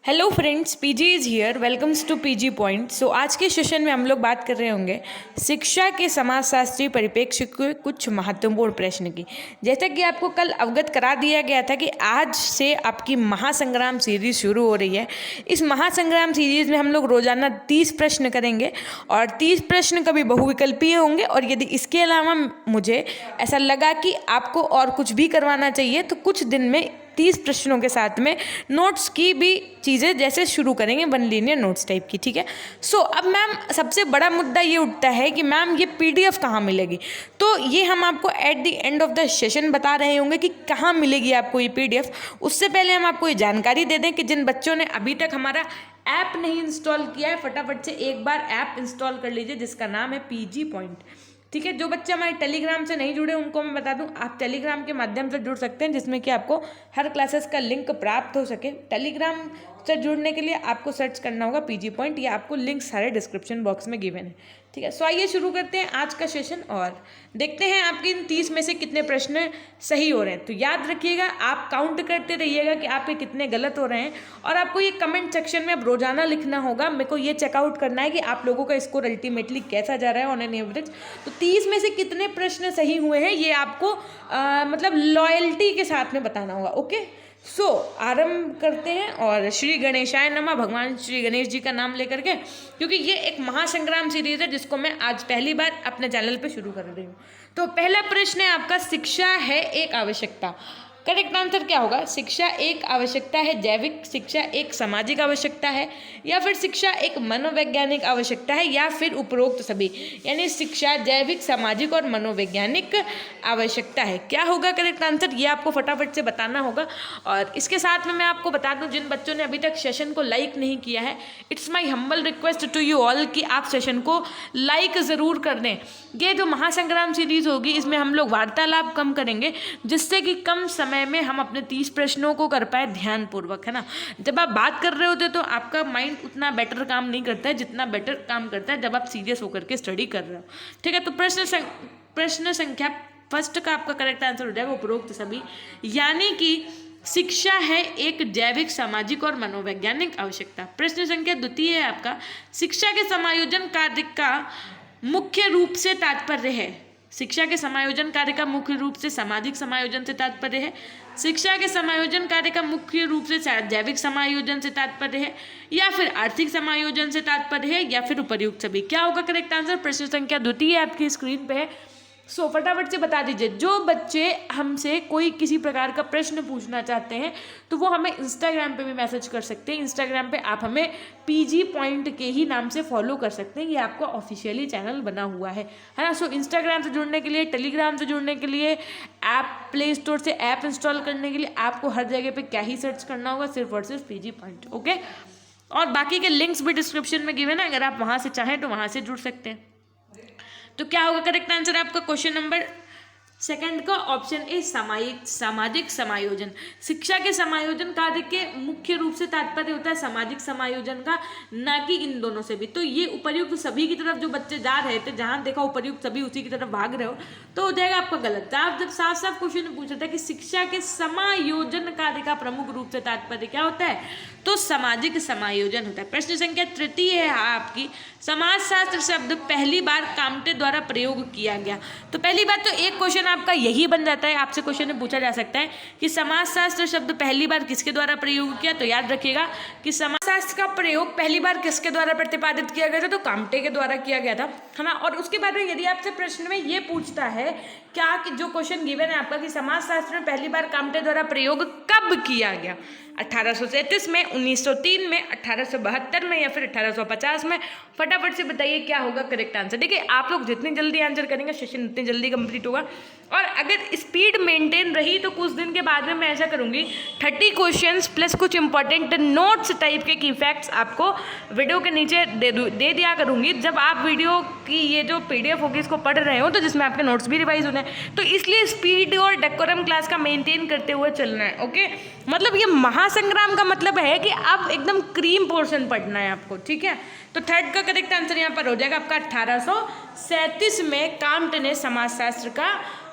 Hello friends, PG is here. Welcomes to PG point. So आज के session में हम लोग बात कर रहे होंगे शिक्षा के समाजशास्त्री परिप्रेक्ष्य के कुछ महत्वपूर्ण प्रश्न की। जैसा कि आपको कल अवगत करा दिया गया था कि आज से आपकी महासंग्राम सीरीज शुरू हो रही है। इस महासंग्राम सीरीज में हम लोग रोजाना 30 प्रश्न करेंगे और 30 प्रश्न कभी बहुविकल्पीय होंगे। और यदि इसके अलावा मुझे ऐसा लगा कि आपको और कुछ भी करवाना चाहिए तो कुछ दिन में 30 प्रश्नों के साथ में नोट्स की भी चीज़ें जैसे शुरू करेंगे, वन लीनियर नोट्स टाइप की। ठीक है। सो अब मैम सबसे बड़ा मुद्दा ये उठता है कि मैम ये पीडीएफ कहाँ मिलेगी। तो ये हम आपको at the end of the session बता रहे होंगे कि कहाँ मिलेगी आपको ये पीडीएफ। उससे पहले हम आपको ये जानकारी दे दें कि जिन बच्चों ने अभी तक हमारा ऐप नहीं इंस्टॉल किया है, फटाफट से एक बार ऐप इंस्टॉल कर लीजिए जिसका नाम है पीजी पॉइंट। ठीक है। जो बच्चे हमारे टेलीग्राम से नहीं जुड़े उनको मैं बता दूं, आप टेलीग्राम के माध्यम से जुड़ सकते हैं जिसमें कि आपको हर क्लासेस का लिंक प्राप्त हो सके। टेलीग्राम से जुड़ने के लिए आपको सर्च करना होगा पीजी पॉइंट, या आपको लिंक सारे डिस्क्रिप्शन बॉक्स में गिवन है। ठीक है। सो आइए शुरू करते हैं आज का सेशन और देखते हैं आपके इन 30 में से कितने प्रश्न सही हो रहे हैं। तो याद रखिएगा, आप काउंट करते रहिएगा कि आपके कितने गलत हो रहे हैं और आपको ये कमेंट सेक्शन में अब रोजाना लिखना होगा। मेरे को ये चेकआउट करना है कि आप लोगों का स्कोर अल्टीमेटली कैसा जा रहा है ऑन एन एवरेज। तो 30 में से कितने प्रश्न सही हुए हैं ये आपको मतलब लॉयल्टी के साथ में बताना होगा। ओके। सो आरंभ करते हैं और श्री गणेशाय नमः, भगवान श्री गणेश जी का नाम लेकर के, क्योंकि ये एक महासंग्राम सीरीज है जिसको मैं आज पहली बार अपने चैनल पे शुरू कर रही हूँ। तो पहला प्रश्न है आपका, शिक्षा है एक आवश्यकता। करेक्ट आंसर क्या होगा? शिक्षा एक आवश्यकता है जैविक, शिक्षा एक सामाजिक आवश्यकता है, या फिर शिक्षा एक मनोवैज्ञानिक आवश्यकता है, या फिर उपरोक्त सभी। यानी शिक्षा जैविक, सामाजिक और मनोवैज्ञानिक आवश्यकता है। क्या होगा करेक्ट आंसर, ये आपको फटाफट से बताना होगा। और इसके साथ में मैं आपको बता दूं, जिन बच्चों ने अभी तक सेशन को लाइक नहीं किया है, it's my humble request to you all कि आप सेशन को लाइक ज़रूर कर दें। ये जो महासंग्राम सीरीज होगी इसमें हम लोग वार्तालाप कम करेंगे जिससे कि कम समय में हम अपने 30 प्रश्नों को कर पाए ध्यानपूर्वक, है ना। जब आप बात कर रहे होते तो आपका माइंड उतना बेटर काम नहीं करता है जितना बेटर काम करता है जब आप सीरियस होकर के स्टडी कर रहे हो। ठीक है। तो प्रश्न संख्या फर्स्ट का आपका करेक्ट आंसर हो जाएगा उपरोक्त सभी, यानी कि शिक्षा है एक जैविक, सामाजिक और मनोवैज्ञानिक आवश्यकता। प्रश्न संख्या द्वितीय है आपका, शिक्षा के समायोजन कार्य का मुख्य रूप से तात्पर्य है। शिक्षा के समायोजन कार्य का मुख्य रूप से सामाजिक समायोजन से तात्पर्य है, शिक्षा के समायोजन कार्य का मुख्य रूप से जैविक समायोजन से तात्पर्य है, या फिर आर्थिक समायोजन से तात्पर्य है, या फिर उपर्युक्त सभी। क्या होगा करेक्ट आंसर? प्रश्न संख्या द्वितीय आपकी स्क्रीन पे है। सो फटाफट से बता दीजिए। जो बच्चे हमसे कोई किसी प्रकार का प्रश्न पूछना चाहते हैं तो वो हमें इंस्टाग्राम पे भी मैसेज कर सकते हैं। इंस्टाग्राम पे आप हमें पीजी पॉइंट के ही नाम से फॉलो कर सकते हैं, ये आपका ऑफिशियली चैनल बना हुआ है ना। सो इंस्टाग्राम से जुड़ने के लिए, टेलीग्राम से जुड़ने के लिए, ऐप प्ले स्टोर से ऐप इंस्टॉल करने के लिए आपको हर जगह पे क्या ही सर्च करना होगा, सिर्फ और सिर्फ पीजी पॉइंट। ओके। और बाकी के लिंक्स भी डिस्क्रिप्शन में गिवन है, अगर आप वहाँ से चाहें तो वहाँ से जुड़ सकते हैं। तो क्या होगा करेक्ट आंसर आपका क्वेश्चन नंबर सेकंड का ऑप्शन ए, सामाजिक समायोजन। शिक्षा के समायोजन कार्य के मुख्य रूप से तात्पर्य होता है सामाजिक समायोजन का, ना कि इन दोनों से भी। तो ये उपर्युक्त सभी की तरफ जो बच्चे जा रहे थे, जहां देखा उपर्युक्त सभी उसी की तरफ भाग रहे हो, तो हो जाएगा आपका गलत। आप जब साफ साफ क्वेश्चन पूछा था कि शिक्षा के समायोजन कार्य का प्रमुख रूप से तात्पर्य क्या होता है, तो सामाजिक समायोजन होता है। प्रश्न संख्या तृतीय है आपकी, समाजशास्त्र शब्द पहली बार काम्टे द्वारा प्रयोग किया गया। तो पहली बात तो एक क्वेश्चन आपका यही बन जाता है, आपसे क्वेश्चन में पूछा जा सकता है कि समाजशास्त्र शब्द पहली बार किसके द्वारा प्रयोग किया। तो याद रखिएगा कि समाजशास्त्र का प्रयोग पहली बार किसके द्वारा प्रतिपादित किया गया था, तो काम्टे के द्वारा किया गया था, है ना। और उसके बाद में यदि आपसे प्रश्न में ये पूछता है क्या कि जो क्वेश्चन गिवन है आपका कि समाजशास्त्र में पहली बार काम्टे द्वारा प्रयोग कब किया गया, 1837 में, 1903 में, 1872 में, या फिर 1850 में, फटाफट से बताइए क्या होगा करेक्ट आंसर। देखिए आप लोग जितनी जल्दी आंसर करेंगे सेशन उतनी जल्दी कंप्लीट होगा। और अगर स्पीड मेंटेन रही तो कुछ दिन के बाद में मैं ऐसा करूंगी 30 क्वेश्चंस प्लस कुछ इंपॉर्टेंट नोट्स टाइप के की फैक्ट्स आपको वीडियो के नीचे दे दिया करूंगी। जब आप वीडियो की ये जो पीडीएफ होगी इसको पढ़ रहे हो तो जिसमें आपके नोट्स भी रिवाइज होने हैं, तो इसलिए स्पीड और डेकोरम क्लास का मेंटेन करते हुए चलना है। ओके। मतलब ये महासंग्राम का मतलब है कि आप एकदम क्रीम पोर्शन पढ़ना है आपको। ठीक है। तो थर्ड का करेक्ट आंसर यहाँ पर हो जाएगा आपका 1837 में काम्ट ने समाजशास्त्र का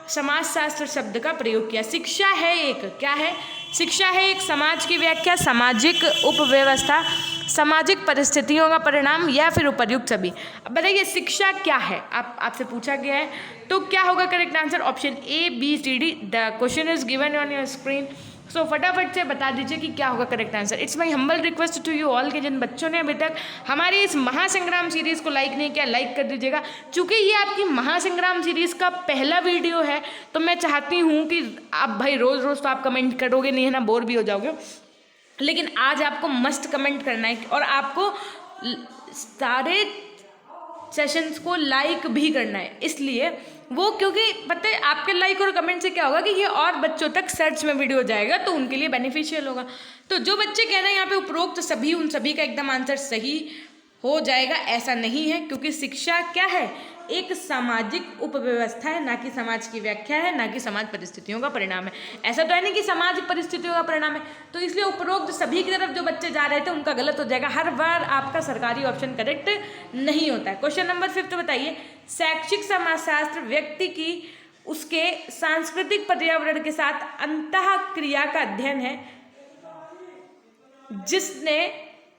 समाजशास्त्र शब्द का प्रयोग किया। शिक्षा है एक, क्या है? शिक्षा है एक समाज की व्याख्या, सामाजिक उपव्यवस्था, सामाजिक परिस्थितियों का परिणाम या फिर उपर्युक्त सभी। अब बताइए शिक्षा क्या है, आपसे पूछा गया है, तो क्या होगा correct answer? Option A B C D. The question is given on your screen. So फटाफट से बता दीजिए कि क्या होगा correct answer. It's my humble request to you all कि जिन बच्चों ने अभी तक हमारी इस महासंग्राम सीरीज़ को लाइक नहीं किया, लाइक कर दीजिएगा। चूँकि ये आपकी महासंग्राम सीरीज़ का पहला वीडियो है, तो मैं चाहती हूँ कि आप भाई रोज़ रोज़ तो आप कमेंट करोगे नहीं है ना, बोर भी हो जाओगे, लेकिन आज आपको मस्ट कमेंट करना है और आपको सारे सेशंस को लाइक भी करना है। इसलिए वो, क्योंकि पता है आपके लाइक और कमेंट से क्या होगा कि ये और बच्चों तक सर्च में वीडियो जाएगा, तो उनके लिए बेनिफिशियल होगा। तो जो बच्चे कह रहे हैं यहाँ पे उपरोक्त सभी, उन सभी का एकदम आंसर सही हो जाएगा, ऐसा नहीं है, क्योंकि शिक्षा क्या है? एक सामाजिक उपव्यवस्था है, ना कि समाज की व्याख्या है, ना कि समाज परिस्थितियों का परिणाम है। ऐसा तो है नहीं कि समाज परिस्थितियों का परिणाम है, तो इसलिए उपरोक्त सभी की तरफ जो बच्चे जा रहे थे उनका गलत हो जाएगा। हर बार आपका सरकारी ऑप्शन करेक्ट नहीं होता है। क्वेश्चन नंबर 5 बताइए, शैक्षिक समाजशास्त्र व्यक्ति की उसके सांस्कृतिक पर्यावरण के साथ अंतः क्रिया का अध्ययन है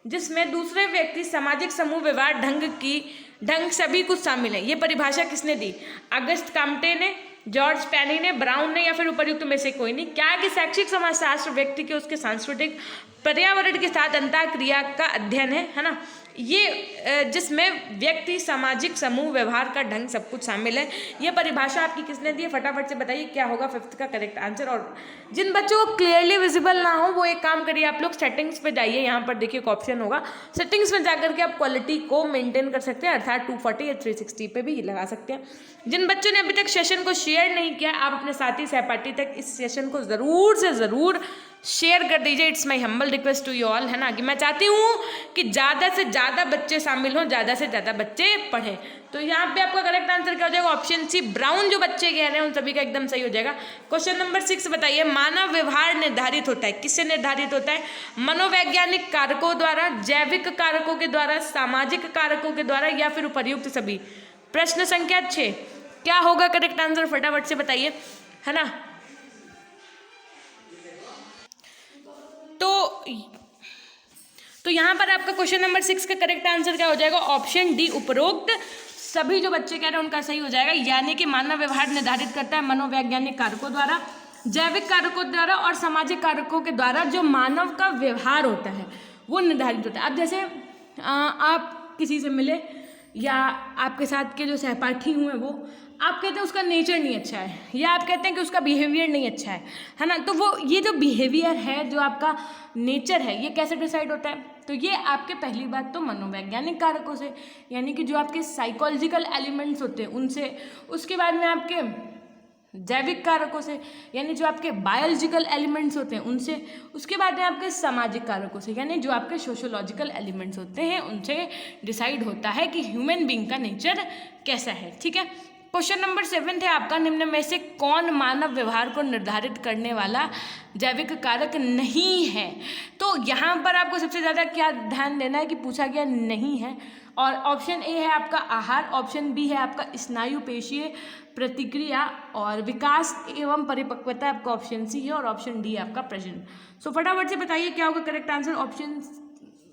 जिसमें दूसरे व्यक्ति, सामाजिक समूह, व्यवहार ढंग सभी कुछ शामिल है। ये परिभाषा किसने दी? अगस्त काम्टे ने, जॉर्ज पैनी ने, ब्राउन ने, या फिर उपर्युक्त में से कोई नहीं। क्या कि शैक्षिक समाजशास्त्र व्यक्ति के उसके सांस्कृतिक पर्यावरण के साथ अंतः क्रिया का अध्ययन है ना। ये जिसमें व्यक्ति, सामाजिक समूह, व्यवहार का ढंग सब कुछ शामिल है। ये परिभाषा आपकी किसने दी है? फटाफट से बताइए क्या होगा 5th का करेक्ट आंसर। और जिन बच्चों को क्लियरली विजिबल ना हो वो एक काम करिए, आप लोग सेटिंग्स पे जाइए, यहाँ पर देखिए एक ऑप्शन होगा, सेटिंग्स में जाकर के आप क्वालिटी को मेंटेन कर सकते हैं, अर्थात 240 या 360 पे भी लगा सकते हैं। जिन बच्चों ने अभी तक सेशन को शेयर नहीं किया, आप अपने साथी सहपाठी तक इस सेशन को ज़रूर से ज़रूर शेयर कर दीजिए। It's my humble request to you all, है ना, कि मैं चाहती हूँ कि ज़्यादा से ज़्यादा बच्चे शामिल हों, ज़्यादा से ज़्यादा बच्चे पढ़ें। तो यहाँ पे आपका करेक्ट आंसर क्या हो जाएगा? Option C, brown. जो बच्चे कह रहे हैं उन सभी का एकदम सही हो जाएगा। क्वेश्चन नंबर 6 बताइए, मानव व्यवहार निर्धारित होता है, किससे निर्धारित होता है? मनोवैज्ञानिक कारकों द्वारा, जैविक कारकों के द्वारा, सामाजिक कारकों के द्वारा, या फिर उपर्युक्त सभी। प्रश्न संख्या 6 क्या होगा करेक्ट आंसर? फटाफट से बताइए, है ना। तो यहाँ पर आपका क्वेश्चन नंबर 6 का करेक्ट आंसर क्या हो जाएगा? ऑप्शन डी, उपरोक्त सभी। जो बच्चे कह रहे हैं उनका सही हो जाएगा, यानी कि मानव व्यवहार निर्धारित करता है मनोवैज्ञानिक कारकों द्वारा, जैविक कारकों द्वारा और सामाजिक कारकों के द्वारा। जो मानव का व्यवहार होता है वो निर्धारित होता है। अब जैसे आप किसी से मिले या आपके साथ के जो सहपाठी हुए वो, आप कहते हैं उसका नेचर नहीं अच्छा है, या आप कहते हैं कि उसका बिहेवियर नहीं अच्छा है ना, तो वो ये जो बिहेवियर है, जो आपका नेचर है, ये कैसे डिसाइड होता है? तो ये आपके पहली बात तो मनोवैज्ञानिक कारकों से, यानी कि जो आपके साइकोलॉजिकल एलिमेंट्स होते हैं उनसे। उसके बाद में आपके जैविक कारकों से, यानी जो आपके बायोलॉजिकल एलिमेंट्स होते हैं उनसे। उसके बाद में आपके सामाजिक कारकों से, यानी जो आपके सोशोलॉजिकल एलिमेंट्स होते हैं उनसे डिसाइड होता है कि ह्यूमन बीइंग का नेचर कैसा है। ठीक है। क्वेश्चन नंबर 7 है आपका, निम्न में से कौन मानव व्यवहार को निर्धारित करने वाला जैविक कारक नहीं है? तो यहाँ पर आपको सबसे ज़्यादा क्या ध्यान देना है कि पूछा गया नहीं है, और ऑप्शन ए है आपका आहार, ऑप्शन बी है आपका स्नायु पेशीय प्रतिक्रिया और विकास एवं परिपक्वता, आपका ऑप्शन सी है, और ऑप्शन डी आपका प्रजनन। सो फटाफट से बताइए क्या होगा करेक्ट आंसर। ऑप्शन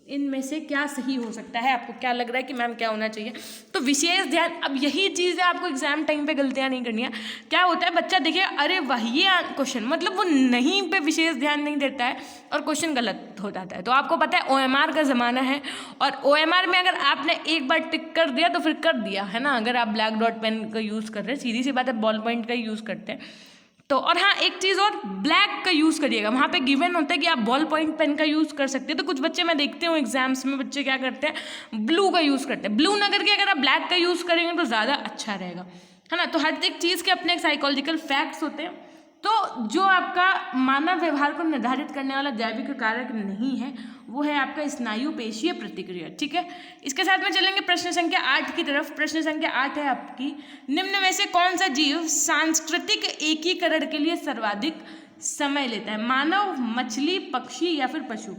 इनमें से क्या सही हो सकता है? आपको क्या लग रहा है कि मैम क्या होना चाहिए? तो विशेष ध्यान, अब यही चीज़ है, आपको एग्जाम टाइम पे गलतियां नहीं करनी है। क्या होता है, बच्चा देखिए अरे वही क्वेश्चन, मतलब वो नहीं पे विशेष ध्यान नहीं देता है और क्वेश्चन गलत हो जाता है। तो आपको पता है OMR का ज़माना है, और OMR में अगर आपने एक बार टिक कर दिया तो फिर कर दिया, है ना। अगर आप ब्लैक डॉट पेन का यूज़ कर रहे हैं, सीधी सी बात है, बॉल पॉइंट का यूज़ करते हैं तो। और हाँ, एक चीज़ और, ब्लैक का यूज़ करिएगा। वहाँ पे गिवन होता है कि आप बॉल पॉइंट पेन का यूज़ कर सकते हैं, तो कुछ बच्चे मैं देखते हूँ एग्जाम्स में बच्चे क्या करते हैं, ब्लू का यूज़ करते हैं। ब्लू ना करके अगर आप ब्लैक का यूज़ करेंगे तो ज़्यादा अच्छा रहेगा, है ना। तो हर एक चीज़ के अपने साइकोलॉजिकल फैक्ट्स होते हैं। तो जो आपका मानव व्यवहार को निर्धारित करने वाला जैविक कारक नहीं है वो है आपका स्नायु पेशीय प्रतिक्रिया। ठीक है। इसके साथ में चलेंगे प्रश्न संख्या 8 की तरफ। प्रश्न संख्या 8 है आपकी, निम्न में से कौन सा जीव सांस्कृतिक एकीकरण के लिए सर्वाधिक समय लेता है? मानव, मछली, पक्षी या फिर पशु?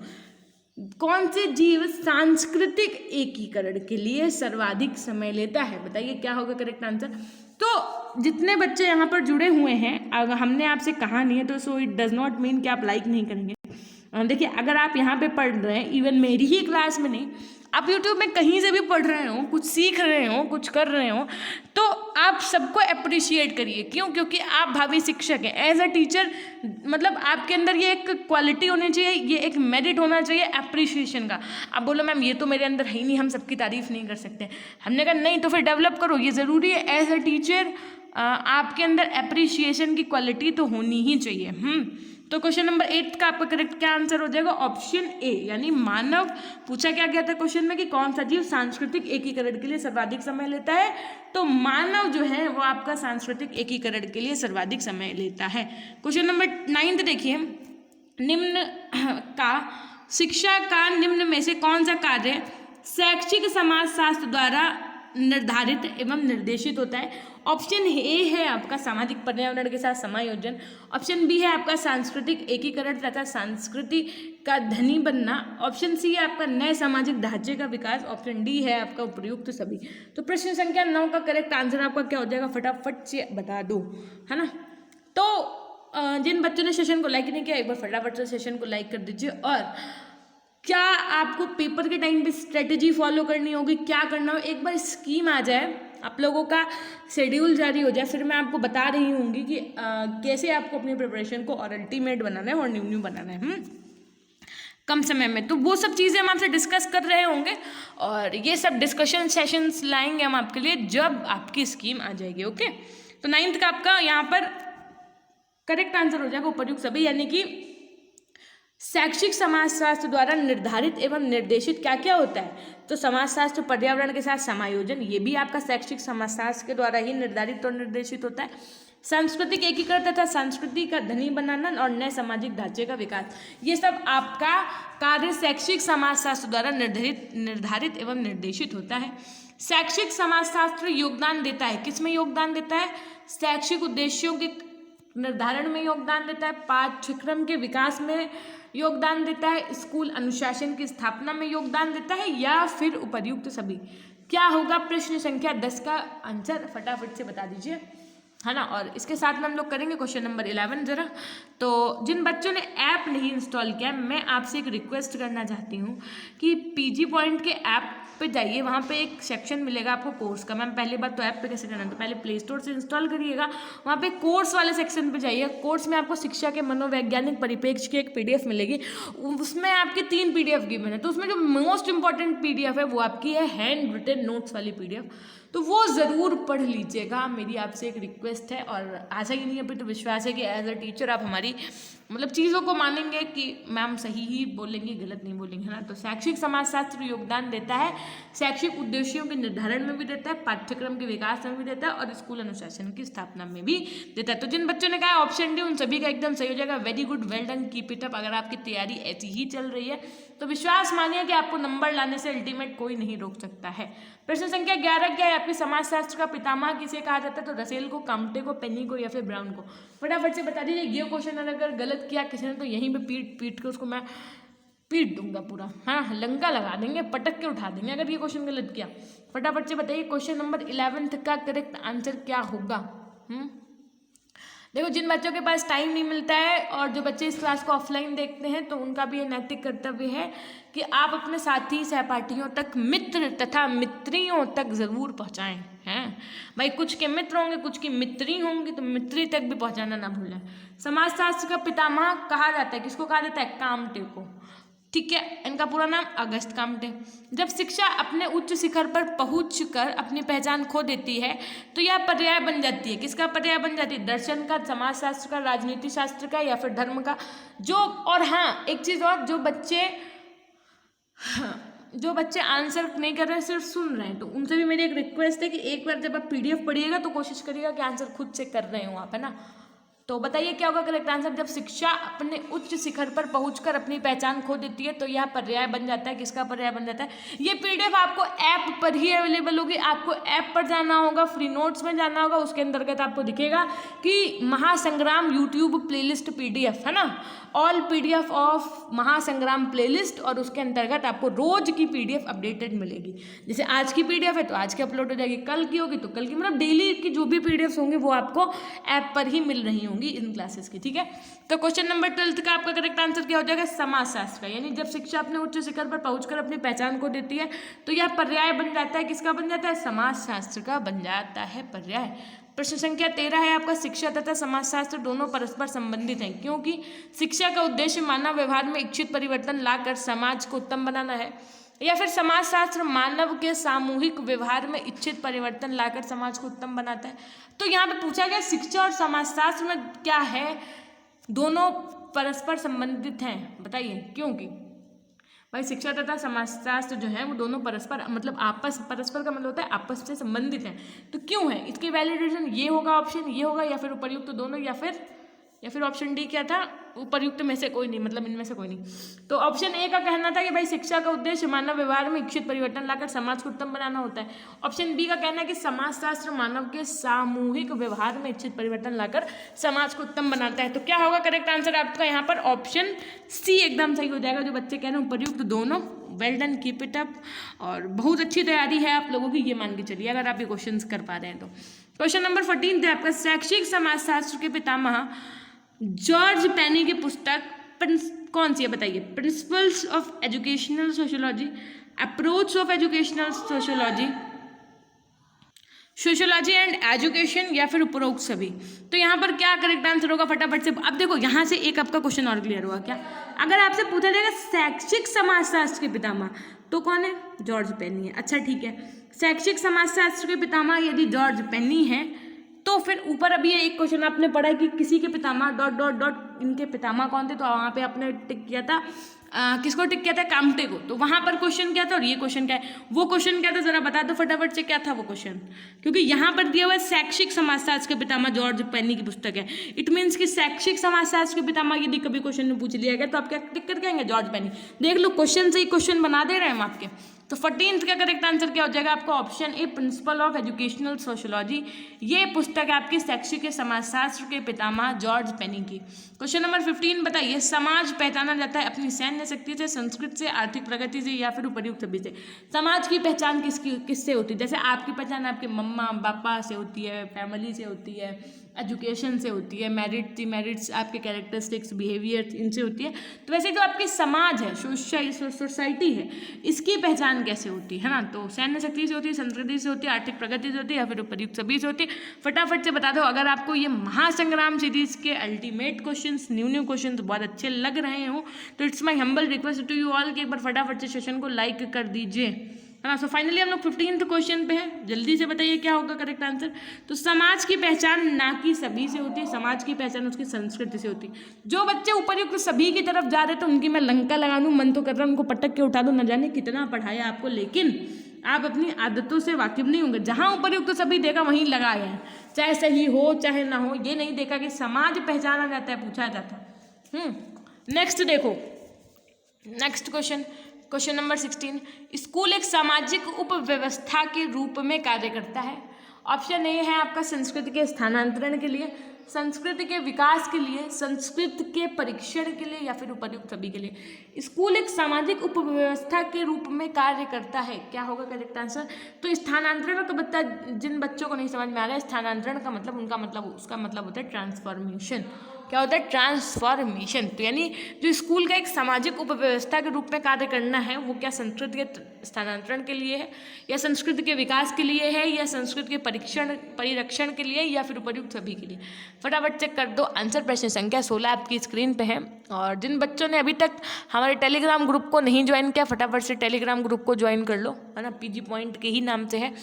कौन से जीव सांस्कृतिक एकीकरण के लिए सर्वाधिक समय लेता है? बताइए क्या होगा करेक्ट आंसर। तो जितने बच्चे यहाँ पर जुड़े हुए हैं, अगर हमने आपसे कहा नहीं है तो so it does not mean कि आप लाइक नहीं करेंगे। देखिए, अगर आप यहाँ पे पढ़ रहे हैं, इवन मेरी ही क्लास में नहीं, आप यूट्यूब में कहीं से भी पढ़ रहे हो, कुछ सीख रहे हो, कुछ कर रहे हो, तो आप सबको अप्रिशिएट करिए। क्यों? क्योंकि आप भावी शिक्षक हैं। एज अ टीचर मतलब आपके अंदर ये एक क्वालिटी होनी चाहिए, ये एक मेरिट होना चाहिए अप्रिशिएशन का। आप बोलो मैम ये तो मेरे अंदर है ही नहीं, हम सबकी तारीफ नहीं कर सकते। हमने कहा नहीं, तो फिर डेवलप करो, ये ज़रूरी है। एज अ टीचर आपके अंदर अप्रिशिएशन की क्वालिटी तो होनी ही चाहिए। तो क्वेश्चन नंबर 8 का आपका करेक्ट क्या आंसर हो जाएगा? ऑप्शन ए, यानी मानव। पूछा क्या गया था क्वेश्चन में कि कौन सा जीव सांस्कृतिक एकीकरण के लिए सर्वाधिक समय लेता है? तो मानव जो है वो आपका सांस्कृतिक एकीकरण के लिए सर्वाधिक समय लेता है। क्वेश्चन नंबर 9 देखिए, निम्न का शिक्षा का निम्न में से कौन सा कार्य शैक्षिक समाजशास्त्र द्वारा निर्धारित एवं निर्देशित होता है? ऑप्शन ए है आपका सामाजिक पर्यावरण के साथ समायोजन, ऑप्शन बी है आपका सांस्कृतिक एकीकरण तथा संस्कृति का धनी बनना, ऑप्शन सी है आपका नए सामाजिक ढांचे का विकास, ऑप्शन डी है आपका उपयुक्त सभी। तो प्रश्न संख्या 9 का करेक्ट आंसर आपका क्या हो जाएगा? फटाफट से बता दो, है ना। तो जिन बच्चों ने सेशन को लाइक नहीं किया, एक बार फटाफट से सेशन को लाइक कर दीजिए। और क्या आपको पेपर के टाइम पे स्ट्रेटेजी फॉलो करनी होगी, क्या करना हो, एक बार स्कीम आ जाए, आप लोगों का शेड्यूल जारी हो जाए, फिर मैं आपको बता रही होंगी कि कैसे आपको अपनी प्रिपरेशन को और अल्टीमेट बनाना है और न्यू बनाना है कम समय में। तो वो सब चीज़ें हम आपसे डिस्कस कर रहे होंगे और ये सब डिस्कशन सेशंस लाएंगे हम आपके लिए जब आपकी स्कीम आ जाएगी। ओके, तो 9th का आपका यहाँ पर करेक्ट आंसर हो जाएगा उपयुक्त सभी, यानी कि शैक्षिक समाजशास्त्र द्वारा निर्धारित एवं निर्देशित क्या क्या होता है? तो समाजशास्त्र पर्यावरण के साथ समायोजन, ये भी आपका शैक्षिक समाजशास्त्र के द्वारा ही निर्धारित और निर्देशित होता है। सांस्कृतिक एकीकरण तथा संस्कृति का धनी बनाना और नए सामाजिक ढांचे का विकास, ये सब आपका कार्य शैक्षिक समाजशास्त्र द्वारा निर्धारित एवं निर्देशित होता है। शैक्षिक समाजशास्त्र योगदान देता है, किसमें योगदान देता है? शैक्षिक उद्देश्यों के निर्धारण में योगदान देता है, पाठ्यक्रम के विकास में योगदान देता है, स्कूल अनुशासन की स्थापना में योगदान देता है, या फिर उपर्युक्त सभी। क्या होगा प्रश्न संख्या 10 का आंसर? फटाफट से बता दीजिए, है ना। और इसके साथ में हम लोग करेंगे क्वेश्चन नंबर 11 जरा। तो जिन बच्चों ने ऐप नहीं इंस्टॉल किया, मैं आपसे एक रिक्वेस्ट करना चाहती हूँ कि पीजी पॉइंट के ऐप पे जाइए, वहाँ पे एक सेक्शन मिलेगा आपको कोर्स का। मैम पहले बात तो ऐप पे कैसे करना है, तो पहले प्ले स्टोर से इंस्टॉल करिएगा, वहाँ पे कोर्स वाले सेक्शन पे जाइए। कोर्स में आपको शिक्षा के मनोवैज्ञानिक परिप्रेक्ष्य की एक PDF मिलेगी, उसमें आपकी 3 PDF गिवन है। तो उसमें जो मोस्ट इंपॉर्टेंट PDF है वो आपकी है हैंड रिटन नोट्स वाली PDF, तो वो ज़रूर पढ़ लीजिएगा, मेरी आपसे एक रिक्वेस्ट है। और आशा ही नहीं है, फिर तो विश्वास है कि एज अ टीचर आप हमारी मतलब चीज़ों को मानेंगे कि मैम सही ही बोलेंगी, गलत नहीं बोलेंगे, है ना। तो शैक्षिक समाजशास्त्र योगदान देता है, शैक्षिक उद्देश्यों के निर्धारण में भी देता है, पाठ्यक्रम के विकास में भी देता है और स्कूल अनुशासन की स्थापना में भी देता है। तो जिन बच्चों ने कहा ऑप्शन डी, उन सभी का एकदम सही हो जाएगा। Very good, well done, keep it up. अगर आपकी तैयारी ऐसी ही चल रही है तो विश्वास मानिए कि आपको नंबर लाने से अल्टीमेट कोई नहीं रोक सकता है। प्रश्न संख्या 11 क्या है आपकी? समाजशास्त्र का पितामह किसे कहा जाता है? तो रसेल को, काम्टे को, पेनी को या फिर ब्राउन को। फटाफट से बता दीजिए। ये क्वेश्चन अगर गलत किया किसी ने तो यहीं पे पीट के उसको मैं पीट दूंगा पूरा, हाँ, लंका लगा देंगे, पटक के उठा देंगे अगर ये क्वेश्चन गलत किया। फटाफट से बताइए क्वेश्चन नंबर 11 का करेक्ट आंसर क्या होगा? देखो, जिन बच्चों के पास टाइम नहीं मिलता है और जो बच्चे इस क्लास को ऑफलाइन देखते हैं, तो उनका भी ये नैतिक कर्तव्य है कि आप अपने साथी सहपाठियों तक, मित्र तथा मित्रियों तक ज़रूर पहुंचाएं। हैं भाई, कुछ के मित्र होंगे, कुछ की मित्री होंगी, तो मित्री तक भी पहुंचाना ना भूलें। समाजशास्त्र का पितामह कहा जाता है, किसको कहा जाता है? काम्टे को। ठीक है, इनका पूरा नाम अगस्त काम्टे। जब शिक्षा अपने उच्च शिखर पर पहुंचकर अपनी पहचान खो देती है तो यह पर्याय बन जाती है। किसका पर्याय बन जाती है? दर्शन का, समाजशास्त्र का, राजनीति शास्त्र का या फिर धर्म का। और हाँ, एक चीज़ और, जो बच्चे आंसर नहीं कर रहे, सिर्फ सुन रहे हैं, तो उनसे भी मेरी एक रिक्वेस्ट है कि एक बार जब आप PDF पढ़िएगा तो कोशिश करिएगा कि आंसर खुद से कर रहे हो आप, है ना। तो बताइए क्या होगा करेक्ट आंसर। जब शिक्षा अपने उच्च शिखर पर पहुंचकर अपनी पहचान खो देती है तो यह पर्याय बन जाता है। किसका पर्याय बन जाता है? ये पीडीएफ आपको ऐप पर ही अवेलेबल होगी। आपको ऐप पर जाना होगा, फ्री नोट्स में जाना होगा, उसके अंतर्गत आपको दिखेगा कि महासंग्राम यूट्यूब प्लेलिस्ट पीडीएफ है ना, ऑल पीडीएफ ऑफ महासंग्राम प्लेलिस्ट, और उसके अंतर्गत आपको रोज की पीडीएफ अपडेटेड मिलेगी। जैसे आज की पीडीएफ है तो आज की अपलोड हो जाएगी, कल की होगी तो कल की, मतलब डेली की जो भी पीडीएफ होंगे वो आपको ऐप पर ही मिल रही होंगी इन क्लासेस की। ठीक है, तो क्वेश्चन नंबर 12 का आपका करेक्ट आंसर क्या हो जाएगा? समाजशास्त्र का। यानी जब शिक्षा अपने उच्च शिखर पर पहुंचकर अपनी पहचान को देती है तो यह पर्याय बन जाता है। किसका बन जाता है? समाजशास्त्र का बन जाता है पर्याय। प्रश्न संख्या 13 है आपका, शिक्षा तथा समाजशास्त्र दोनों परस्पर संबंधित हैं क्योंकि शिक्षा का उद्देश्य मानव व्यवहार में इच्छित परिवर्तन लाकर समाज को उत्तम बनाना है, या फिर समाजशास्त्र मानव के सामूहिक व्यवहार में इच्छित परिवर्तन लाकर समाज को उत्तम बनाता है। तो यहाँ पे पूछा गया शिक्षा और समाजशास्त्र में क्या है, दोनों परस्पर संबंधित हैं, बताइए क्योंकि भाई शिक्षा तथा समाजशास्त्र जो है वो दोनों परस्पर मतलब परस्पर का मतलब होता है आपस से संबंधित हैं। तो क्यों है इसके वैलिड रीजन? ये होगा ऑप्शन, ये होगा, या फिर उपर्युक्त दोनों, या फिर ऑप्शन डी क्या था? उपर्युक्त में से कोई नहीं, मतलब इनमें से कोई नहीं। तो ऑप्शन ए का कहना था कि भाई शिक्षा का उद्देश्य मानव व्यवहार में इच्छित परिवर्तन लाकर समाज को उत्तम बनाना होता है। ऑप्शन बी का कहना है कि समाजशास्त्र मानव के सामूहिक व्यवहार में इच्छित परिवर्तन लाकर समाज को उत्तम बनाता है। तो क्या होगा करेक्ट आंसर आपका यहाँ पर? ऑप्शन सी एकदम सही हो जाएगा। जो बच्चे कह रहे हैं उपर्युक्त दोनों, well done, keep it up, और बहुत अच्छी तैयारी है आप लोगों की, ये मान के चलिए अगर आप ये क्वेश्चन कर पा रहे हैं तो। क्वेश्चन नंबर 14 है आपका, शैक्षिक समाजशास्त्र के पितामह जॉर्ज पेनी की पुस्तक कौन सी है बताइए? Principles of educational sociology, approach of educational sociology, sociology and education, या फिर उपरोक्त सभी। तो यहाँ पर क्या करेक्ट आंसर होगा फटाफट से? अब देखो यहाँ से एक आपका क्वेश्चन और क्लियर हुआ। क्या अगर आपसे पूछा जाएगा शैक्षिक समाजशास्त्र के पितामह तो कौन है? जॉर्ज पेनी है। अच्छा ठीक है, शैक्षिक समाजशास्त्र के पितामह यदि जॉर्ज पेनी है तो फिर ऊपर अभी एक क्वेश्चन आपने पढ़ा है कि किसी के पितामह डॉट डॉट डॉट, इनके पितामह कौन थे? तो वहाँ पे आपने टिक किया था किसको टिक किया था? काम्टे को। तो वहाँ पर क्वेश्चन क्या था और ये क्वेश्चन क्या है? वो क्वेश्चन क्या था जरा बता दो फटाफट से, क्या था वो क्वेश्चन? क्योंकि यहाँ पर दिया हुआ है शैक्षिक समाजशास्त्र के पितामह जॉर्ज पेनी की पुस्तक है, इट मीन्स कि शैक्षिक समाजशास्त्र के पितामह यदि कभी क्वेश्चन में पूछ लिया गया तो आप क्या टिक करके आएंगे? जॉर्ज पेनी। देख लो क्वेश्चन से ही क्वेश्चन बना दे रहे हैं हम आपके। तो 14th का करेक्ट आंसर क्या हो जाएगा आपका? Option A, principle of educational sociology. ये पुस्तक है आपकी शैक्षिक समाजशास्त्र के पितामह जॉर्ज पेनी की। क्वेश्चन नंबर 15 बताइए, समाज पहचाना जाता है अपनी सैन्य शक्ति से, संस्कृति से, आर्थिक प्रगति से, या फिर उपर्युक्त सभी से। समाज की पहचान किससे होती है? जैसे आपकी पहचान आपके मम्मा पापा से होती है, फैमिली से होती है, एजुकेशन से होती है, मेरिट्स आपके कैरेक्टरिस्टिक्स, बिहेवियर, इनसे होती है। तो वैसे जो आपकी समाज है, सोसाइटी है, इसकी पहचान कैसे होती है ना? तो सैन्य शक्ति से होती है, संस्कृति से होती है, आर्थिक प्रगति से होती है, या फिर उपर्युक्त सभी से होती है। फटाफट से बता दो। अगर आपको ये महासंग्राम सीरीज के अल्टीमेट क्वेश्चंस, न्यू क्वेश्चंस बहुत अच्छे लग रहे हो तो it's my humble request to you all कि एक बार फटाफट से सेशन को लाइक कर दीजिए, है ना। सो फाइनली हम लोग 15th क्वेश्चन पे है, जल्दी से बताइए क्या होगा करेक्ट आंसर। तो समाज की पहचान ना कि सभी से होती है, समाज की पहचान उसकी संस्कृति से होती है। जो बच्चे उपर्युक्त सभी की तरफ जा रहे तो उनकी मैं लंका लगा दूं, मन तो कर रहा है उनको पटक के उठा दूं, न जाने कितना पढ़ाया आपको, लेकिन आप अपनी आदतों से वाकिफ नहीं होंगे। जहाँ उपर्युक्त सभी देखा वहीं लगाए हैं, चाहे सही हो चाहे ना हो, ये नहीं देखा कि समाज पहचाना जाता है, पूछा जाता है। नेक्स्ट देखो, नेक्स्ट क्वेश्चन नंबर 16, स्कूल एक सामाजिक उपव्यवस्था के रूप में कार्य करता है। ऑप्शन ए है आपका संस्कृति के स्थानांतरण के लिए, संस्कृति के विकास के लिए, संस्कृति के परीक्षण के लिए, या फिर उपर्युक्त सभी के लिए। स्कूल एक सामाजिक उपव्यवस्था के रूप में कार्य करता है, क्या होगा करेक्ट आंसर। तो स्थानांतरण का बच्चा, जिन बच्चों को नहीं समझ में आ रहा है स्थानांतरण का मतलब, उसका मतलब होता है ट्रांसफॉर्मेशन। क्या होता है? ट्रांसफॉर्मेशन। तो यानी जो स्कूल का एक सामाजिक उपव्यवस्था के रूप में कार्य करना है वो क्या संस्कृति के स्थानांतरण के लिए है, या संस्कृति के विकास के लिए है, या संस्कृति के परिरक्षण के लिए, या फिर उपर्युक्त सभी के लिए। फटाफट चेक कर दो आंसर। प्रश्न संख्या 16 आपकी स्क्रीन पे है। और जिन बच्चों ने अभी तक हमारे टेलीग्राम ग्रुप को नहीं ज्वाइन किया, फटाफट से टेलीग्राम ग्रुप को ज्वाइन कर लो, है ना। पीजी पॉइंट के ही नाम से है।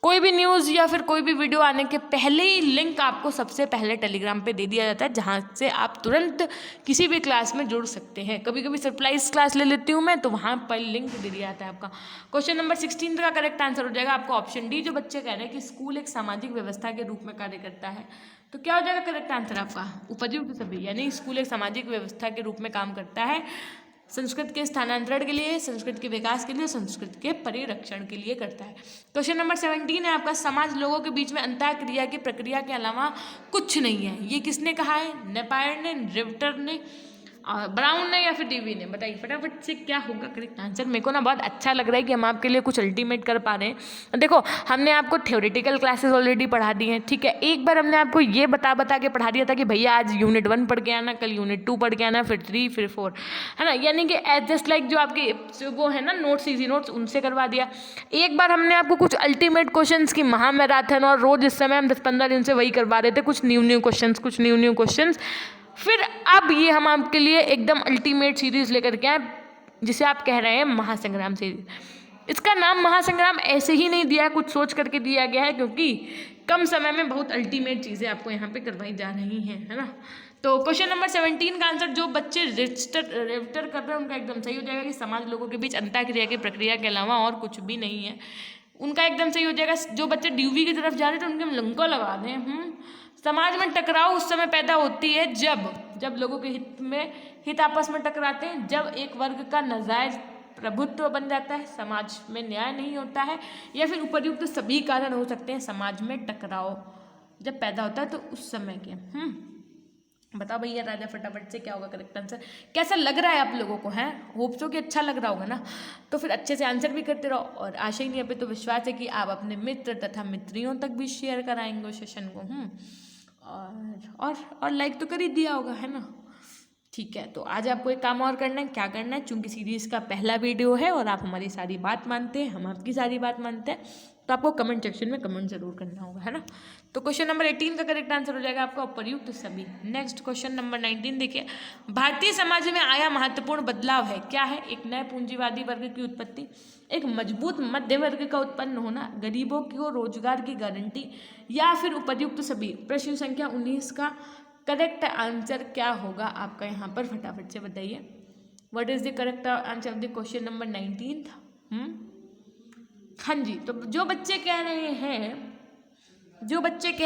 कोई भी न्यूज़ या फिर कोई भी वीडियो आने के पहले ही लिंक आपको सबसे पहले टेलीग्राम पे दे दिया जाता है, जहाँ से आप तुरंत किसी भी क्लास में जुड़ सकते हैं। कभी कभी सरप्राइज क्लास ले लेती हूँ मैं, तो वहाँ पर लिंक दे दिया जाता है आपका। क्वेश्चन नंबर 16 का करेक्ट आंसर हो जाएगा आपको ऑप्शन डी। जो बच्चे कह रहे हैं कि स्कूल एक सामाजिक व्यवस्था के रूप में कार्य करता है, तो क्या हो जाएगा करेक्ट आंसर आपका? उपयुक्त सभी, यानी स्कूल एक सामाजिक व्यवस्था के रूप में काम करता है, संस्कृत के स्थानांतरण के लिए, संस्कृत के विकास के लिए, संस्कृत के परिरक्षण के लिए करता है। क्वेश्चन नंबर 17 है आपका, समाज लोगों के बीच में अंतःक्रिया की प्रक्रिया के अलावा कुछ नहीं है। ये किसने कहा है? नेपायर ने, रिवेटर ने, और ब्राउन ने, या फिर डीवी ने? बताइए फटाफट से क्या होगा करेक्ट आंसर। मेरे को ना बहुत अच्छा लग रहा है कि हम आपके लिए कुछ अल्टीमेट कर पा रहे हैं। देखो हमने आपको थ्योरेटिकल क्लासेस ऑलरेडी पढ़ा दी हैं, ठीक है। एक बार हमने आपको ये बता के पढ़ा दिया था कि भैया आज यूनिट 1 पढ़ के आना, कल यूनिट 2 पढ़ के आना, फिर 3, फिर 4, है ना। यानी कि जस्ट लाइक जो आपके वो है ना नोट्स, इजी नोट्स, उनसे करवा दिया। एक बार हमने आपको कुछ अल्टीमेट क्वेश्चन की महामैराथन, और रोज इस समय हम 10-15 दिन से वही करवा रहे थे, कुछ न्यू क्वेश्चन। फिर अब ये हम आपके लिए एकदम अल्टीमेट सीरीज लेकर के आए, जिसे आप कह रहे हैं महासंग्राम सीरीज। इसका नाम महासंग्राम ऐसे ही नहीं दिया है, कुछ सोच करके दिया गया है, क्योंकि कम समय में बहुत अल्टीमेट चीज़ें आपको यहाँ पे करवाई जा रही हैं, है ना। तो क्वेश्चन नंबर 17 का आंसर जो बच्चे रजिस्टर कर रहे हैं उनका एकदम सही हो जाएगा कि समाज लोगों के बीच अंतःक्रिया की प्रक्रिया के अलावा और कुछ भी नहीं है, उनका एकदम सही हो जाएगा। जो बच्चे ड्यूवी की तरफ जा रहे थे उनके हम लंका लगा दें। समाज में टकराव उस समय पैदा होती है जब लोगों के हित आपस में टकराते हैं, जब एक वर्ग का नाजायज प्रभुत्व बन जाता है, समाज में न्याय नहीं होता है, या फिर उपर्युक्त सभी कारण हो सकते हैं समाज में टकराव जब पैदा होता है, तो उस समय के बताओ भैया राजा फटाफट से क्या होगा करेक्ट आंसर। कैसा लग रहा है आप लोगों को? है होप सो कि अच्छा लग रहा होगा ना। तो फिर अच्छे से आंसर भी करते रहो, और आशा ही नहीं पे तो विश्वास है कि आप अपने मित्र तथा मित्रियों तक भी शेयर कराएंगे उस सेशन को। और लाइक तो कर ही दिया होगा, है ना। ठीक है, तो आज आपको एक काम और करना है। क्या करना है? चूंकि सीरीज का पहला वीडियो है और आप हमारी सारी बात मानते हैं, हम आपकी सारी बात मानते हैं, तो आपको कमेंट सेक्शन में कमेंट जरूर करना होगा, है ना। तो क्वेश्चन नंबर 18 का करेक्ट आंसर हो जाएगा आपका उपर्युक्त सभी। नेक्स्ट क्वेश्चन नंबर 19 देखिए, भारतीय समाज में आया महत्वपूर्ण बदलाव है, क्या है? एक नए पूंजीवादी वर्ग की उत्पत्ति, एक मजबूत मध्य वर्ग का उत्पन्न होना, गरीबों को रोजगार की गारंटी, या फिर उपर्युक्त सभी। प्रश्न संख्या 19 का करेक्ट आंसर क्या होगा आपका यहाँ पर? फटाफट से बताइए। What is the correct answer of the question number 19? हाँ जी, तो जो बच्चे कह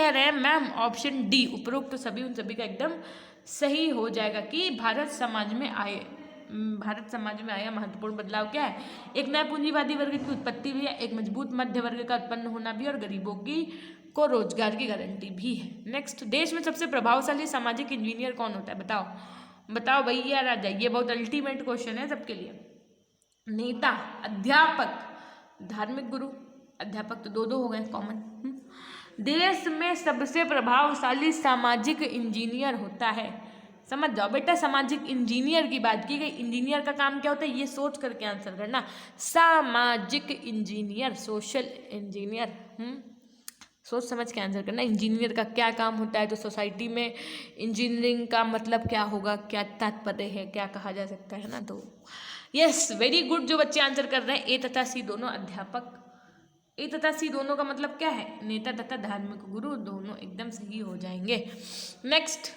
रहे हैं मैम ऑप्शन डी उपरोक्त सभी, उन सभी का एकदम सही हो जाएगा कि भारत समाज में आया महत्वपूर्ण बदलाव क्या है? एक नए पूंजीवादी वर्ग की उत्पत्ति भी है, एक मजबूत मध्य वर्ग का उत्पन्न होना भी, और गरीबों को रोजगार की गारंटी भी है। नेक्स्ट, देश में सबसे प्रभावशाली सामाजिक इंजीनियर कौन होता है? बताओ भैया राजा। ये बहुत अल्टीमेट क्वेश्चन है सबके लिए। नेता, अध्यापक, धार्मिक गुरु। अध्यापक तो दो हो गए कॉमन। देश में सबसे प्रभावशाली सामाजिक इंजीनियर होता है, समझ जाओ बेटा, सामाजिक इंजीनियर की बात की गई। इंजीनियर का काम क्या होता है ये सोच करके आंसर करना। सामाजिक इंजीनियर, सोशल इंजीनियर, सोच समझ के आंसर करना। इंजीनियर का क्या काम होता है, तो सोसाइटी में इंजीनियरिंग का मतलब क्या होगा, क्या तात्पर्य है, क्या कहा जा सकता है ना। तो यस, वेरी गुड जो बच्चे आंसर कर रहे हैं। ए तथा सी दोनों अध्यापक, ए तथा सी दोनों का मतलब क्या है? नेता तथा धार्मिक गुरु, दोनों एकदम सही हो जाएंगे। नेक्स्ट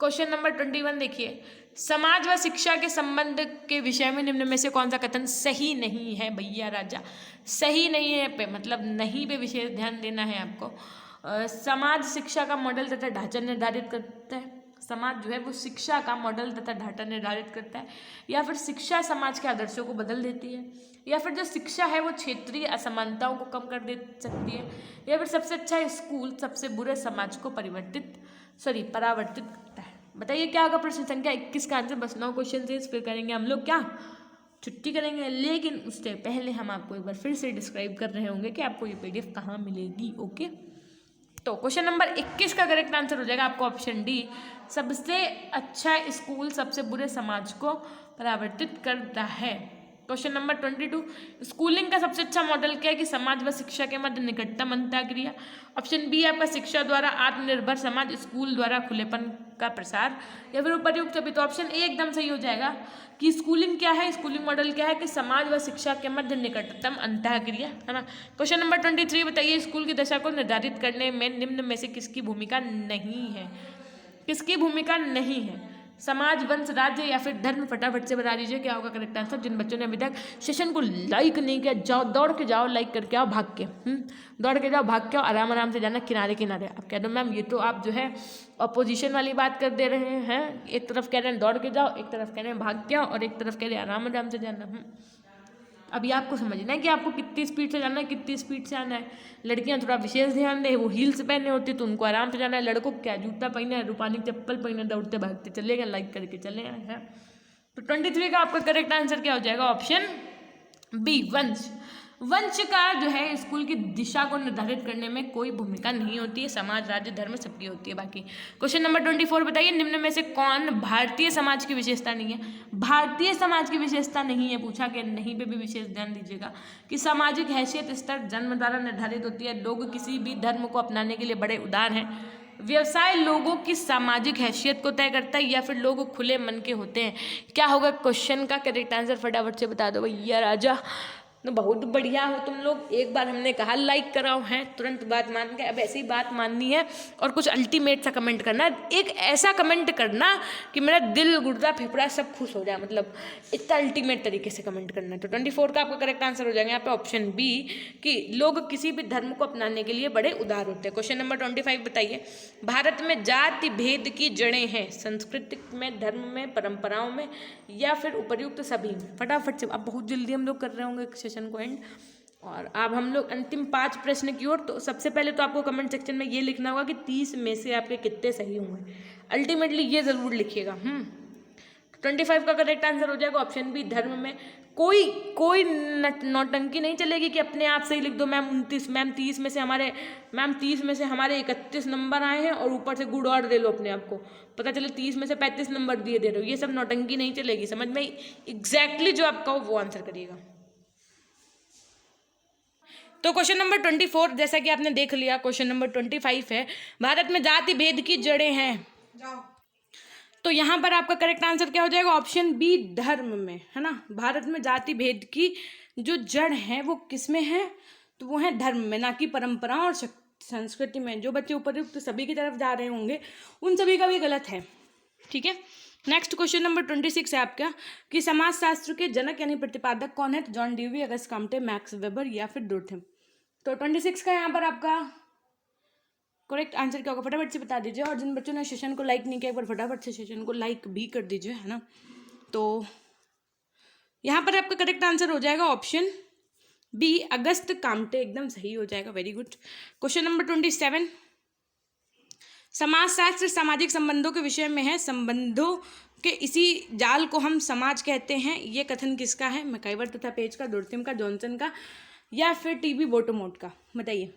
क्वेश्चन नंबर 21 देखिए, समाज व शिक्षा के संबंध के विषय में निम्न में से कौन सा कथन सही नहीं है? भैया राजा सही नहीं है पे मतलब नहीं पे विशेष ध्यान देना है आपको। समाज शिक्षा का मॉडल तथा ढांचा निर्धारित करता है। समाज जो है वो शिक्षा का मॉडल तथा ढांचा निर्धारित करता है, या फिर शिक्षा समाज के आदर्शों को बदल देती है, या फिर जो शिक्षा है वो क्षेत्रीय असमानताओं को कम कर दे सकती है, या फिर सबसे अच्छा स्कूल सबसे बुरे समाज को परावर्तित करता है। बताइए क्या होगा प्रश्न संख्या 21 का आंसर। बस 9 क्वेश्चन से फिर करेंगे हम लोग क्या छुट्टी करेंगे, लेकिन उससे पहले हम आपको एक बार फिर से डिस्क्राइब कर रहे होंगे कि आपको ये PDF कहाँ मिलेगी। ओके, तो क्वेश्चन नंबर 21 का करेक्ट आंसर हो जाएगा आपको ऑप्शन डी, सबसे अच्छा स्कूल सबसे बुरे समाज को परावर्तित करता है। क्वेश्चन नंबर 22, स्कूलिंग का सबसे अच्छा मॉडल क्या है? कि समाज व शिक्षा के मध्य निकटतम अंतःक्रिया। ऑप्शन बी आपका शिक्षा द्वारा आत्मनिर्भर समाज, स्कूल द्वारा खुलेपन का प्रसार, या फिर उपर्युक्त सभी। तो ऑप्शन ए एकदम सही हो जाएगा कि स्कूलिंग क्या है, स्कूलिंग मॉडल क्या है? कि समाज व शिक्षा के मध्य निकटतम अंतःक्रिया, है ना। क्वेश्चन नंबर 23 बताइए, स्कूल की दशा को निर्धारित करने में निम्न में से किसकी भूमिका नहीं है? किसकी भूमिका नहीं है? समाज, वंश, राज्य या फिर धर्म? फटाफट से बता दीजिए क्या होगा करेक्ट आंसर। जिन बच्चों ने अभी तक सेशन को लाइक नहीं किया, जाओ दौड़ के जाओ, लाइक करके आओ, भाग के दौड़ के जाओ, भाग के आओ, आराम आराम से जाना किनारे किनारे। आप कह दो मैम ये तो आप जो है अपोजिशन वाली बात कर दे रहे हैं, एक तरफ कह रहे हैं दौड़ के जाओ, एक तरफ कह रहे हैं भाग के आओ, और एक तरफ कह रहे हैं आराम आराम से जाना। अभी आपको समझना है कि आपको कितनी स्पीड से जाना है, कितनी स्पीड से आना है। लड़कियां थोड़ा विशेष ध्यान दें, वो हील्स पहने होती तो उनको आराम से जाना है। लड़कों क्या जूता पहने है, रूपानी चप्पल पहने, दौड़ते भागते चले गए, लाइक करके चले गए हैं। तो 23 का आपका करेक्ट आंसर क्या हो जाएगा? ऑप्शन बी, वंश। वंश का जो है स्कूल की दिशा को निर्धारित करने में कोई भूमिका नहीं होती है, समाज, राज्य, धर्म सबकी होती है बाकी। क्वेश्चन नंबर 24 बताइए, निम्न में से कौन भारतीय समाज की विशेषता नहीं है? भारतीय समाज की विशेषता नहीं है, पूछा कि नहीं पे भी विशेष ध्यान दीजिएगा कि सामाजिक हैसियत स्तर जन्म द्वारा निर्धारित होती है, लोग किसी भी धर्म को अपनाने के लिए बड़े उदार हैं, व्यवसाय लोगों की सामाजिक हैसियत को तय करता है, या फिर लोग खुले मन के होते हैं। क्या होगा क्वेश्चन का करेक्ट आंसर? फटाफट से बता दो भैया राजा। तो बहुत बढ़िया हो तुम लोग, एक बार हमने कहा लाइक कराओ हैं, तुरंत बात मान गए। अब ऐसी बात माननी है और कुछ अल्टीमेट सा कमेंट करना, एक ऐसा कमेंट करना कि मेरा दिल गुर्दा फेफड़ा सब खुश हो जाए, मतलब इतना अल्टीमेट तरीके से कमेंट करना है। तो 24 का आपका करेक्ट आंसर हो जाएगा यहाँ पे ऑप्शन बी कि लोग किसी भी धर्म को अपनाने के लिए बड़े उदार होते हैं। क्वेश्चन नंबर 25 बताइए, भारत में जाति भेद की जड़ें हैं संस्कृति में, धर्म में, परंपराओं में, या फिर उपर्युक्त सभी में? फटाफट से, अब बहुत जल्दी हम लोग कर रहे होंगे सेशन को एंड, और अब हम लोग अंतिम 5 प्रश्न की ओर। तो सबसे पहले तो आपको कमेंट सेक्शन में ये लिखना होगा कि 30 में से आपके कितने सही होंगे, अल्टीमेटली ये जरूर लिखिएगा। 25 का करेक्ट आंसर हो जाएगा ऑप्शन बी, धर्म में। कोई नौटंकी नहीं चलेगी कि अपने आप से ही लिख दो मैम 29, मैम 30 में से हमारे 31 नंबर आए हैं और ऊपर से गुड और दे लो अपने आप को, पता चले 30 में से 35 नंबर दिए दे रहे हो। ये सब नौटंकी नहीं चलेगी, समझ में? एग्जैक्टली जो आपका हो वो आंसर करिएगा। तो क्वेश्चन नंबर 24 जैसा कि आपने देख लिया, क्वेश्चन नंबर 25 है, भारत में जाति भेद की जड़ें हैं। तो यहाँ पर आपका करेक्ट आंसर क्या हो जाएगा? ऑप्शन बी, धर्म में, है ना। भारत में जाति भेद की जो जड़ है वो किस में है? तो वो है धर्म में, ना कि परंपराओं और संस्कृति में। जो बच्चे उपयुक्त सभी की तरफ जा रहे होंगे उन सभी का भी गलत है, ठीक है। नेक्स्ट क्वेश्चन नंबर 26 है आपका कि समाजशास्त्र के जनक यानी प्रतिपादक कौन है? तो जॉन ड्यूवी, अगस्त कॉम्टे, मैक्स वेबर या फिर डुर्कheim? तो 26 का यहाँ पर आपका करेक्ट आंसर क्या होगा? फटाफट से बता दीजिए। और जिन बच्चों ने सेशन को लाइक नहीं किया एक बार फटाफट से सेशन को लाइक भी कर दीजिए, है ना। तो यहाँ पर आपका करेक्ट आंसर हो जाएगा ऑप्शन बी, अगस्त काम्टे, एकदम सही हो जाएगा, वेरी गुड। क्वेश्चन नंबर 27, समाजशास्त्र सामाजिक संबंधों के विषय में है, संबंधों के इसी जाल को हम समाज कहते हैं, ये कथन किसका है? मैकाइवर तथा पेज का, डुर्कheim का, जॉनसन का, या फिर टीबी बोटोमोट का? बताइए।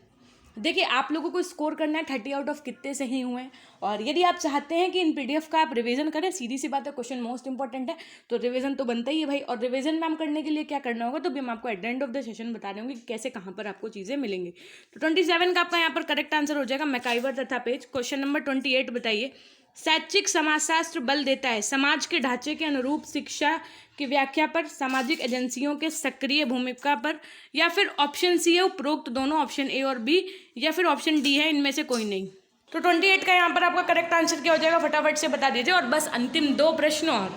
देखिए आप लोगों को स्कोर करना है 30 आउट ऑफ कितने सही हुए हैं। और यदि आप चाहते हैं कि इन पीडीएफ का आप रिवीजन करें, सीधी सी बात है, क्वेश्चन मोस्ट इंपॉर्टेंट है, तो रिवीजन तो बनता ही है भाई। और रिवीजन मैम करने के लिए क्या करना होगा तो भी हम आपको at the end of the session बता रहे होंगे कि कैसे कहाँ पर आपको चीज़ें मिलेंगी। तो 27 का आपका यहाँ पर करेक्ट आंसर हो जाएगा मैकाइवर तथा पेज। क्वेश्चन नंबर 28 बताइए, शैक्षिक समाजशास्त्र बल देता है समाज के ढांचे के अनुरूप शिक्षा की व्याख्या पर, सामाजिक एजेंसियों के सक्रिय भूमिका पर, या फिर ऑप्शन सी है उपरोक्त दोनों, ऑप्शन ए और बी, या फिर ऑप्शन डी है इनमें से कोई नहीं? तो 28 का यहाँ पर आपका करेक्ट आंसर क्या हो जाएगा? फटाफट से बता दीजिए। और बस अंतिम 2 प्रश्न और,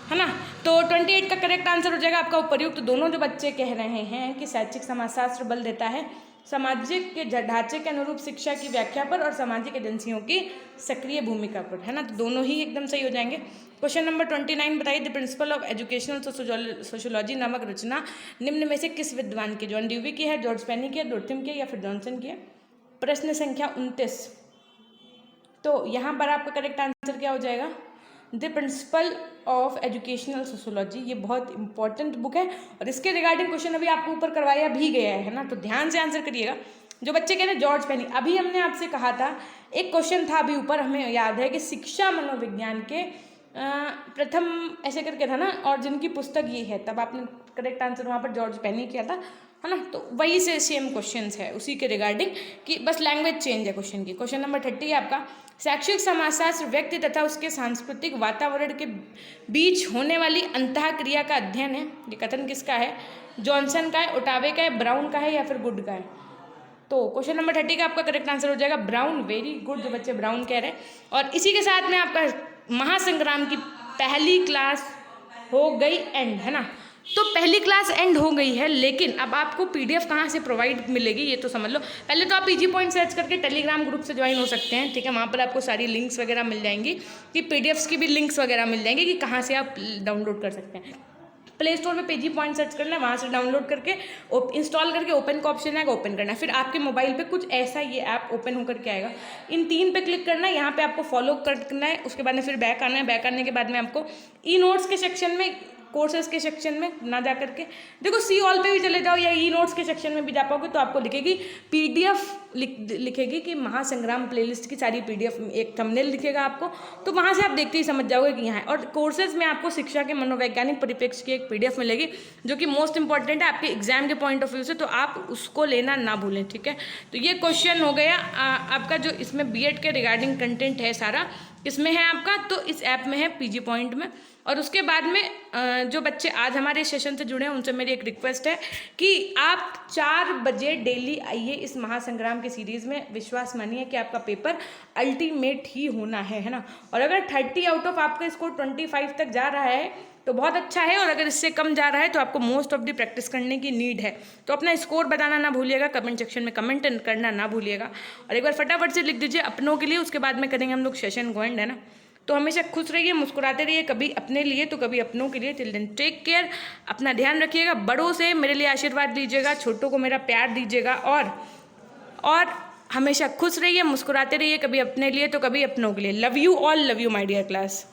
है ना। तो 28 का करेक्ट आंसर हो जाएगा आपका उपर्युक्त दोनों। जो बच्चे कह रहे हैं कि शैक्षिक समाजशास्त्र बल देता है सामाजिक के ढांचे के अनुरूप शिक्षा की व्याख्या पर और सामाजिक एजेंसियों की सक्रिय भूमिका पर, है ना, तो दोनों ही एकदम सही हो जाएंगे। क्वेश्चन नंबर 29 बताइए, the principle of educational sociology नामक रचना निम्न में से किस विद्वान की? जॉन ड्यूवी की है, जॉर्ज पेनी की है, डुर्कheim की है, या फिर जॉनसन की है? प्रश्न संख्या 29। तो यहाँ पर आपका करेक्ट आंसर क्या हो जाएगा? The principle of educational sociology. ये बहुत इंपॉर्टेंट बुक है और इसके रिगार्डिंग क्वेश्चन अभी आपको ऊपर करवाया भी गया है ना, तो ध्यान से आंसर करिएगा। जो बच्चे कह रहे हैं जॉर्ज पेनी, अभी हमने आपसे कहा था, एक क्वेश्चन था अभी ऊपर, हमें याद है कि शिक्षा मनोविज्ञान के प्रथम ऐसे करके था ना, और जिनकी पुस्तक ये है, तब आपने करेक्ट आंसर वहाँ पर जॉर्ज पेनी किया था, है ना। तो वही से सेम क्वेश्चंस है उसी के रिगार्डिंग, कि बस लैंग्वेज चेंज है क्वेश्चन की। क्वेश्चन नंबर 30 है आपका, शैक्षिक समाजशास्त्र व्यक्ति तथा उसके सांस्कृतिक वातावरण के बीच होने वाली अंतःक्रिया का अध्ययन है। ये कथन किसका है? जॉनसन का है, ओटावे का है, ब्राउन का है, या फिर गुड का है? तो क्वेश्चन नंबर 30 का आपका करेक्ट आंसर हो जाएगा ब्राउन। वेरी गुड, जो बच्चे ब्राउन कह रहे हैं। और इसी के साथ में आपका महासंग्राम की पहली क्लास हो गई एंड, है ना। तो पहली क्लास एंड हो गई है, लेकिन अब आपको पीडीएफ कहाँ से प्रोवाइड मिलेगी ये तो समझ लो। पहले तो आप पीजी पॉइंट सर्च करके टेलीग्राम ग्रुप से ज्वाइन हो सकते हैं, ठीक है। वहाँ पर आपको सारी लिंक्स वगैरह मिल जाएंगी, कि पीडीएफ्स की भी लिंक्स वगैरह मिल जाएंगी कि कहाँ से आप डाउनलोड कर सकते हैं। प्ले स्टोर में पीजी पॉइंट सर्च करना है, वहाँ से डाउनलोड करके इंस्टॉल करके ओपन का ऑप्शन आएगा, ओपन करना है। फिर आपके मोबाइल पे कुछ ऐसा ये ऐप ओपन होकर के आएगा, इन 3 पे क्लिक करना है, यहाँ पे आपको फॉलो करना है। उसके बाद में फिर बैक आना है, बैक आने के बाद में आपको ई नोट्स के सेक्शन में, कोर्सेज के सेक्शन में ना जा करके देखो, सी ऑल पे भी चले जाओ या ई नोट्स के सेक्शन में भी जा पाओगे तो आपको लिखेगी पीडीएफ, लिखेगी कि महासंग्राम प्लेलिस्ट की सारी पीडीएफ, एक थंबनेल दिखेगा आपको, तो वहाँ से आप देखते ही समझ जाओगे कि यहाँ है। और कोर्सेज में आपको शिक्षा के मनोवैज्ञानिक परिप्रेक्ष्य की एक पीडीएफ मिलेगी, जो कि मोस्ट इंपॉर्टेंट है आपके एग्जाम के पॉइंट ऑफ व्यू से, तो आप उसको लेना ना भूलें, ठीक है। तो ये क्वेश्चन हो गया आपका, जो इसमें बीएड के रिगार्डिंग कंटेंट है सारा इसमें है आपका, तो इस ऐप में है पीजी पॉइंट में। और उसके बाद में जो बच्चे आज हमारे सेशन से जुड़े हैं उनसे मेरी एक रिक्वेस्ट है कि आप 4 बजे डेली आइए इस महासंग्राम की सीरीज़ में। विश्वास मानिए कि आपका पेपर अल्टीमेट ही होना है ना। और अगर 30 आउट ऑफ आपका स्कोर 25 तक जा रहा है तो बहुत अच्छा है, और अगर इससे कम जा रहा है तो आपको मोस्ट ऑफ दी प्रैक्टिस करने की नीड है। तो अपना स्कोर बताना ना भूलिएगा, कमेंट सेक्शन में कमेंट करना ना भूलिएगा, और एक बार फटाफट से लिख दीजिए अपनों के लिए। उसके बाद में करेंगे हम लोग सेशन गो एंड, है ना। तो हमेशा खुश रहिए, मुस्कुराते रहिए, कभी अपने लिए तो कभी अपनों के लिए। टिल देन टेक केयर, अपना ध्यान रखिएगा, बड़ों से मेरे लिए आशीर्वाद लीजिएगा, छोटों को मेरा प्यार दीजिएगा, और हमेशा खुश रहिए, मुस्कुराते रहिए, कभी अपने लिए तो कभी अपनों के लिए। Love you all, love you my dear class.